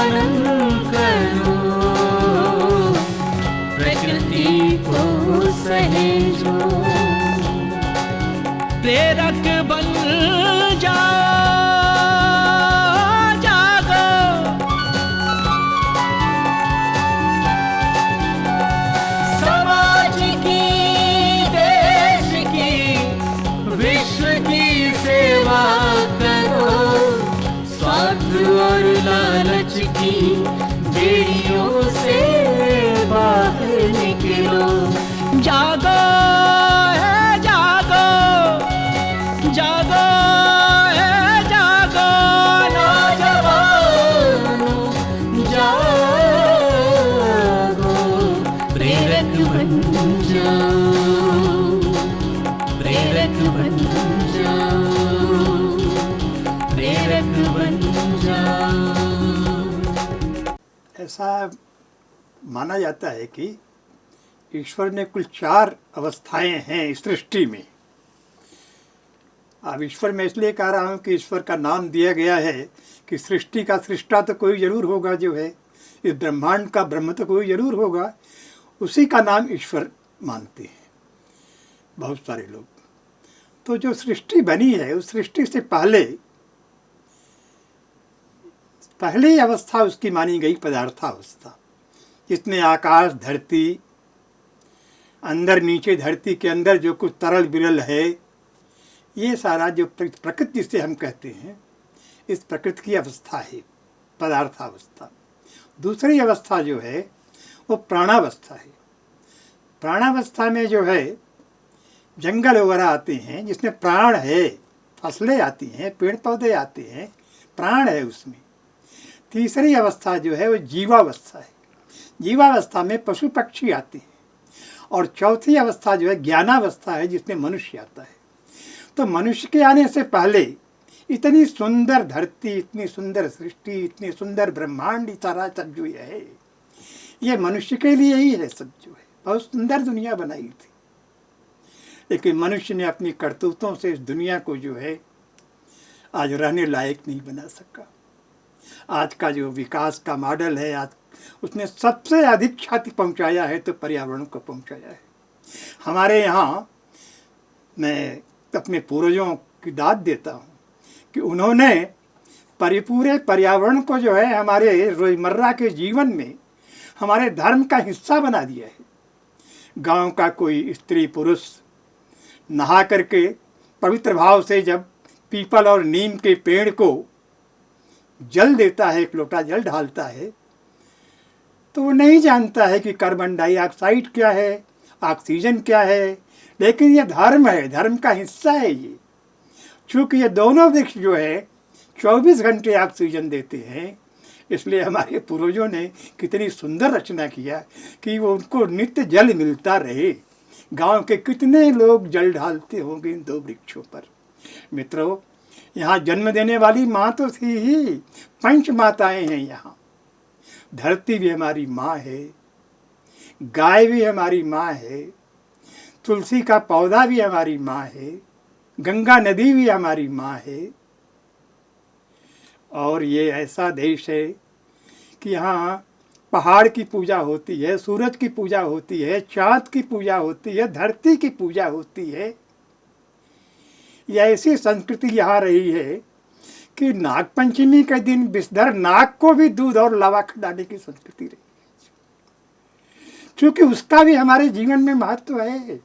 पालन करो, प्रकृति को सहेजो। प्रेरक बन जाओ, जागो। समाज की, देश की, विश्व की सेवा करो, स्वार्थ और लालच की बेड़ियों से बाहर निकलो। जागो है जागो, जागो है जागो, नौजवानों जागो, प्रेरक बन जाओ, प्रेरक बन जाओ, प्रेरक बन जाओ। ऐसा माना जाता है कि ईश्वर ने कुल 4 अवस्थाएं हैं इस सृष्टि में। अब ईश्वर मैं इसलिए कह रहा हूँ कि ईश्वर का नाम दिया गया है कि सृष्टि का सृष्टा तो कोई ज़रूर होगा, जो है इस ब्रह्मांड का ब्रह्म तो कोई ज़रूर होगा, उसी का नाम ईश्वर मानते हैं बहुत सारे लोग। तो जो सृष्टि बनी है उस सृष्टि से पहली अवस्था उसकी मानी गई पदार्थावस्था, जिसमें आकाश, धरती, अंदर नीचे धरती के अंदर जो कुछ तरल बिरल है, ये सारा जो प्रकृति जिसे हम कहते हैं, इस प्रकृति की अवस्था है पदार्थावस्था। दूसरी अवस्था जो है वो प्राणावस्था है। प्राणावस्था में जो है जंगल वगैरह आते हैं जिसमें प्राण है, फसलें आती हैं, पेड़ पौधे आते हैं, प्राण है उसमें। तीसरी अवस्था जो है वो जीवावस्था है। जीवावस्था में पशु पक्षी आते हैं। और चौथी अवस्था जो है ज्ञानावस्था है, जिसमें मनुष्य आता है। तो मनुष्य के आने से पहले इतनी सुंदर धरती, इतनी सुंदर सृष्टि, इतनी सुंदर ब्रह्मांड, सारा सब जो है ये मनुष्य के लिए ही है। सब जो है बहुत सुंदर दुनिया बनाई थी, लेकिन मनुष्य ने अपनी करतूतों से इस दुनिया को जो है आज रहने लायक नहीं बना सका। आज का जो विकास का मॉडल है, आज उसने सबसे अधिक क्षति पहुंचाया है तो पर्यावरण को पहुंचाया है। हमारे यहाँ मैं अपने पूर्वजों की दाद देता हूँ कि उन्होंने पूरे पर्यावरण को जो है हमारे रोज़मर्रा के जीवन में हमारे धर्म का हिस्सा बना दिया है। गांव का कोई स्त्री पुरुष नहा करके पवित्र भाव से जब पीपल और नीम के पेड़ को जल देता है, एक लोटा जल ढालता है, तो वो नहीं जानता है कि कार्बन डाइऑक्साइड क्या है, ऑक्सीजन क्या है, लेकिन ये धर्म है, धर्म का हिस्सा है ये। चूँकि ये दोनों वृक्ष जो है 24 घंटे ऑक्सीजन देते हैं, इसलिए हमारे पूर्वजों ने कितनी सुंदर रचना किया कि वो उनको नित्य जल मिलता रहे। गांव के कितने लोग जल ढालते होंगे इन 2 वृक्षों पर। मित्रों, यहाँ जन्म देने वाली माँ तो थी ही, 5 माताएं हैं यहाँ। धरती भी हमारी माँ है, गाय भी हमारी माँ है, तुलसी का पौधा भी हमारी माँ है, गंगा नदी भी हमारी माँ है। और ये ऐसा देश है कि यहाँ पहाड़ की पूजा होती है, सूरज की पूजा होती है, चाँद की पूजा होती है, धरती की पूजा होती है। यह ऐसी संस्कृति यहाँ रही है कि नागपंचमी के दिन विषधर नाग को भी दूध और लावा खिलाने की संस्कृति रही, क्योंकि उसका भी हमारे जीवन में महत्व है।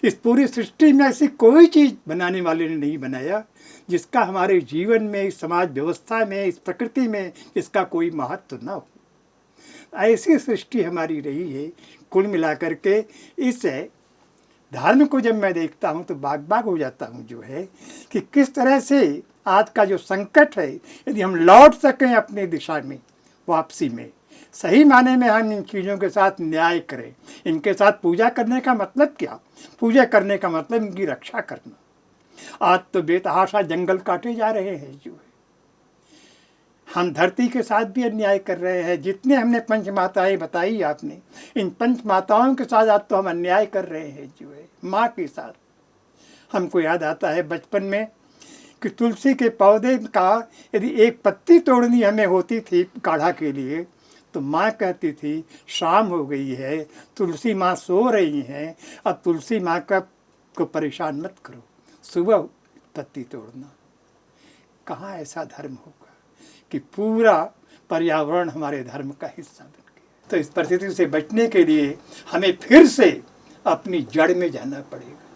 इस पूरी सृष्टि में ऐसी कोई चीज़ बनाने वाले ने नहीं बनाया जिसका हमारे जीवन में, इस समाज व्यवस्था में, इस प्रकृति में जिसका कोई महत्व न हो। ऐसी सृष्टि हमारी रही है। कुल मिलाकर के इस धर्म को जब मैं देखता हूँ तो बाग बाग हो जाता हूँ, जो है कि किस तरह से आज का जो संकट है, यदि हम लौट सकें अपनी दिशा में, वापसी में, सही माने में हम इन चीज़ों के साथ न्याय करें। इनके साथ पूजा करने का मतलब क्या? पूजा करने का मतलब इनकी रक्षा करना। आज तो बेतहाशा जंगल काटे जा रहे हैं, जो है हम धरती के साथ भी अन्याय कर रहे हैं। जितने हमने पंच माताएँ बताई आपने, इन पंच माताओं के साथ आज तो हम अन्याय कर रहे हैं, जो है माँ के साथ। हमको याद आता है बचपन में कि तुलसी के पौधे का यदि एक पत्ती तोड़नी हमें होती थी काढ़ा के लिए, तो माँ कहती थी शाम हो गई है, तुलसी माँ सो रही हैं, अब तुलसी माँ को परेशान मत करो, सुबह पत्ती तोड़ना। कहाँ ऐसा धर्म होगा कि पूरा पर्यावरण हमारे धर्म का हिस्सा बन गया। तो इस परिस्थिति से बचने के लिए हमें फिर से अपनी जड़ में जाना पड़ेगा।